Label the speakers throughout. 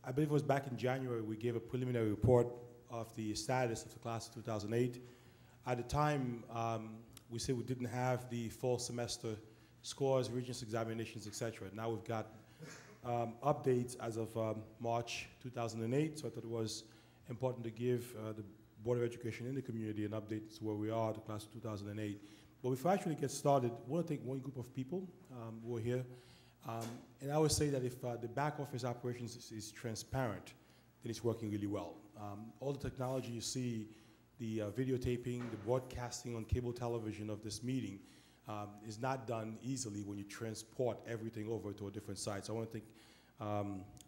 Speaker 1: I believe it was back in January, we gave a preliminary report of the status of the class of 2008. At the time, we said we didn't have the fall semester scores, Regents examinations, etc. Now we've got updates as of March 2008, so I thought it was important to give the Board of Education and the community an update to where we are, the class of 2008. But before I actually get started, I want to thank one group of people who are here. And I would say that if the back office operations is transparent, then it's working really well. All the technology you see, the videotaping, the broadcasting on cable television of this meeting is not done easily when you transport everything over to a different site. So I want to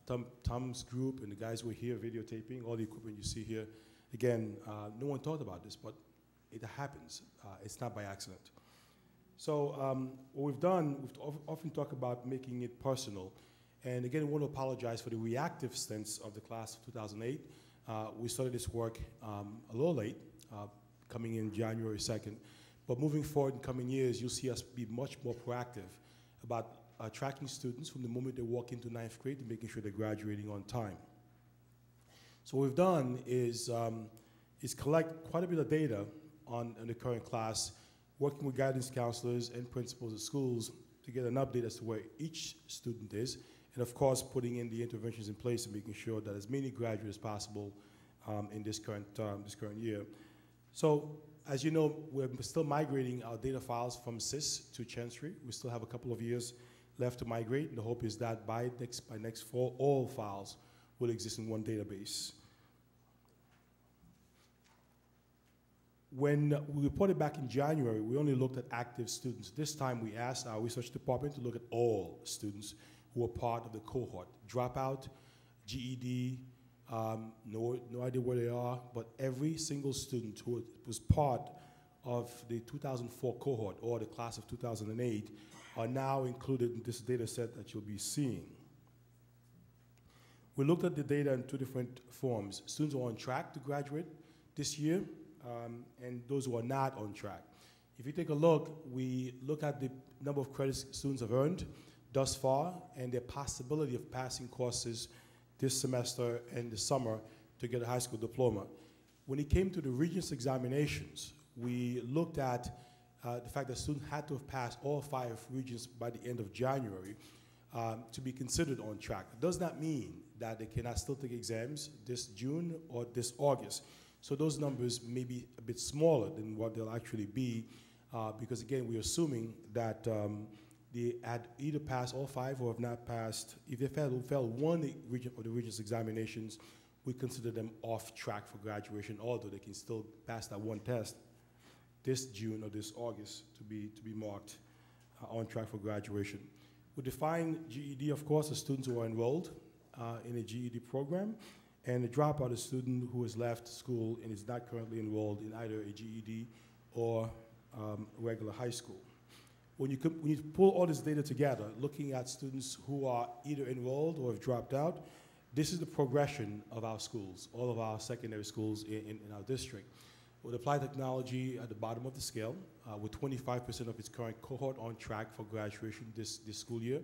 Speaker 1: thank Tom's group and the guys who are here videotaping, all the equipment you see here. Again, no one thought about this, but it happens. It's not by accident. So what we've done, we've often talked about making it personal. And again, I want to apologize for the reactive stance of the class of 2008. We started this work a little late, coming in January 2nd. But moving forward in coming years, you'll see us be much more proactive about tracking students from the moment they walk into 9th grade to making sure they're graduating on time. So what we've done is collect quite a bit of data on the current class, working with guidance counselors and principals of schools to get an update as to where each student is, and of course putting in the interventions in place and making sure that as many graduates as possible in this current year. So as you know, we're still migrating our data files from SIS to Chancery. We still have a couple of years left to migrate, and the hope is that by next fall, all files will exist in one database. When we reported back in January, we only looked at active students. This time we asked our research department to look at all students who were part of the cohort. Dropout, GED, no idea where they are, but every single student who was part of the 2004 cohort or the class of 2008 are now included in this data set that you'll be seeing. We looked at the data in two different forms. Students who are on track to graduate this year, and those who are not on track. If you take a look, we look at the number of credits students have earned thus far and their possibility of passing courses this semester and the summer to get a high school diploma. When it came to the Regents examinations, we looked at the fact that students had to have passed all 5 Regents by the end of January to be considered on track. It does not mean that they cannot still take exams this June or this August. So those numbers may be a bit smaller than what they'll actually be because, again, we're assuming that they had either passed all 5 or have not passed. If they failed one of the Regents examinations, we consider them off track for graduation, although they can still pass that one test this June or this August to be marked on track for graduation. We define GED, of course, as students who are enrolled in a GED program, and a dropout is a student who has left school and is not currently enrolled in either a GED or regular high school. When you pull all this data together, looking at students who are either enrolled or have dropped out, this is the progression of our schools, all of our secondary schools in our district. With applied technology at the bottom of the scale, with 25% of its current cohort on track for graduation this school year,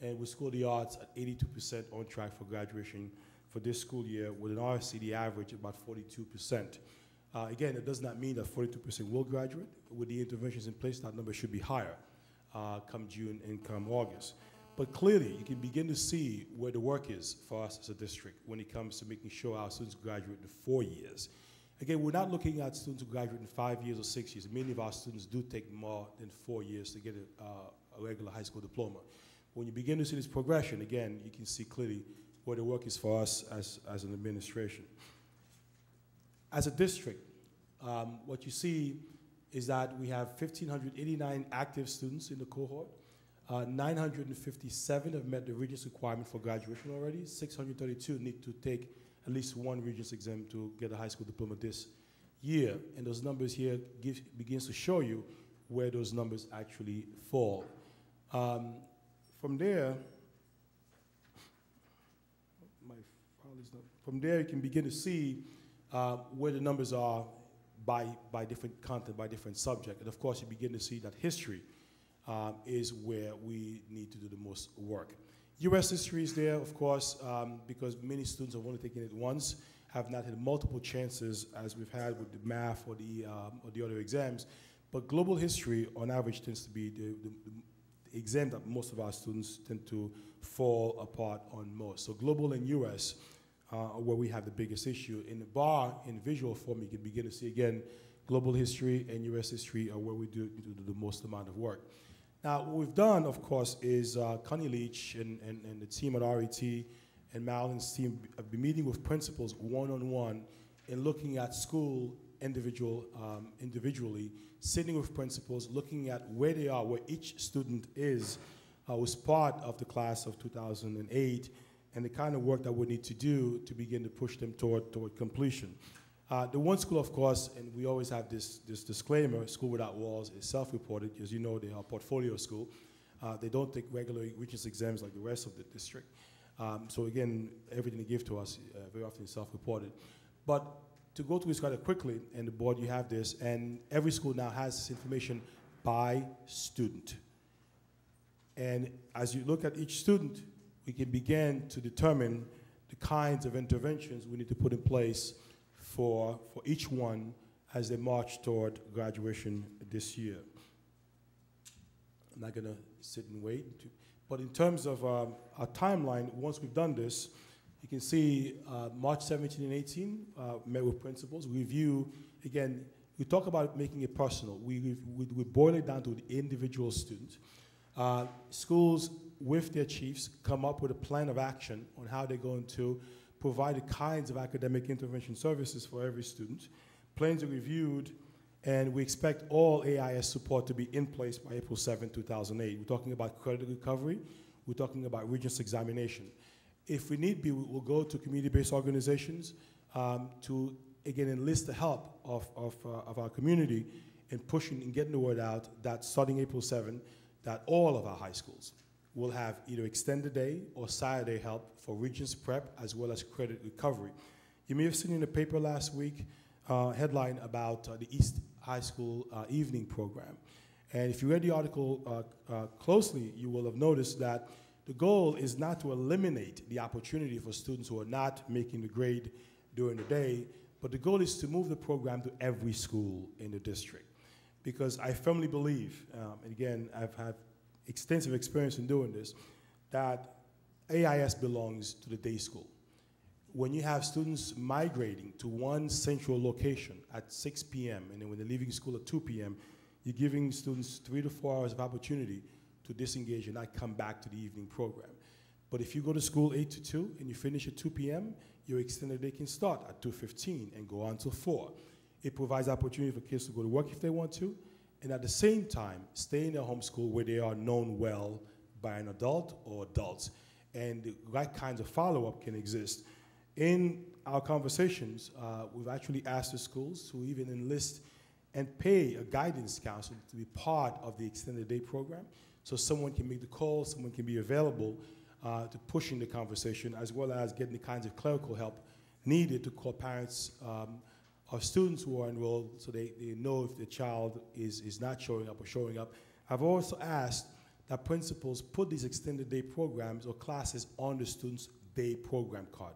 Speaker 1: and with school of the arts at 82% on track for graduation for this school year, with an RSCD average of about 42%. Again, it does not mean that 42% will graduate. With the interventions in place, that number should be higher come June and come August. But clearly, you can begin to see where the work is for us as a district when it comes to making sure our students graduate in 4 years. Again, we're not looking at students who graduate in 5 years or 6 years. Many of our students do take more than 4 years to get a regular high school diploma. When you begin to see this progression, again, you can see clearly where the work is for us as an administration. As a district, what you see is that we have 1,589 active students in the cohort. 957 have met the Regents requirement for graduation already. 632 need to take at least one Regents exam to get a high school diploma this year. And those numbers here begins to show you where those numbers actually fall. From there, you can begin to see where the numbers are by different content, by different subject. And of course, you begin to see that history is where we need to do the most work. U.S. history is there, of course, because many students have only taken it once, have not had multiple chances as we've had with the math or the other exams. But global history, on average, tends to be the exam that most of our students tend to fall apart on most. So global and U.S. Are where we have the biggest issue. In the bar, in visual form, you can begin to see, again, global history and U.S. history are where we do the most amount of work. Now, what we've done, of course, is Connie Leach and the team at RET and Marilyn's team have been meeting with principals one-on-one and looking at school individually, sitting with principals, looking at where they are, where each student is, was part of the class of 2008, and the kind of work that we need to do to begin to push them toward completion. The one school, of course, and we always have this disclaimer, School Without Walls is self-reported. As you know, they are a portfolio school. They don't take regular Regents exams like the rest of the district. So again, everything they give to us very often is self-reported. But to go through this kind of quickly, and the board, you have this, and every school now has this information by student. And as you look at each student, we can begin to determine the kinds of interventions we need to put in place for each one as they march toward graduation this year. I'm not going to sit and wait. But in terms of our timeline, once we've done this, you can see March 17 and 18, met with principals, review, again, we talk about making it personal. We boil it down to the individual student. Schools, with their chiefs, come up with a plan of action on how they're going to provide the kinds of academic intervention services for every student. Plans are reviewed, and we expect all AIS support to be in place by April 7, 2008. We're talking about credit recovery. We're talking about Regents examination. If we need be, we'll go to community-based organizations to, again, enlist the help of our community in pushing and getting the word out that starting April 7, that all of our high schools will have either extended day or Saturday help for Regents prep as well as credit recovery. You may have seen in the paper last week headline about the East High School evening program. And if you read the article closely, you will have noticed that the goal is not to eliminate the opportunity for students who are not making the grade during the day, but the goal is to move the program to every school in the district. Because I firmly believe, and again, I've had extensive experience in doing this, that AIS belongs to the day school. When you have students migrating to one central location at 6 p.m., and then when they're leaving school at 2 p.m., you're giving students 3 to 4 hours of opportunity to disengage and not come back to the evening program. But if you go to school 8 to 2 and you finish at 2 p.m., your extended day can start at 2:15 and go on till 4. It provides opportunity for kids to go to work if they want to, and at the same time, stay in their home school where they are known well by an adult or adults, and the right kinds of follow-up can exist. In our conversations, we've actually asked the schools to even enlist and pay a guidance counselor to be part of the extended day program, so someone can make the call, someone can be available to pushing the conversation, as well as getting the kinds of clerical help needed to call parents of students who are enrolled so they know if the child is not showing up or showing up. I've also asked that principals put these extended day programs or classes on the student's day program card.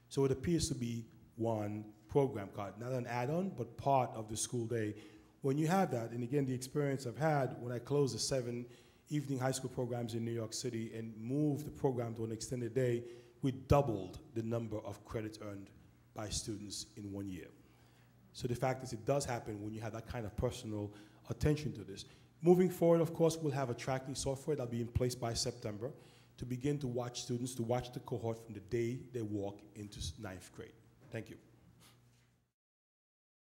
Speaker 1: So it appears to be one program card, not an add-on, but part of the school day. When you have that, and again, the experience I've had when I closed the 7 evening high school programs in New York City and moved the program to an extended day, we doubled the number of credits earned by students in 1 year. So the fact is, it does happen when you have that kind of personal attention to this. Moving forward, of course, we'll have a tracking software that'll be in place by September to begin to watch students, to watch the cohort from the day they walk into 9th grade. Thank you.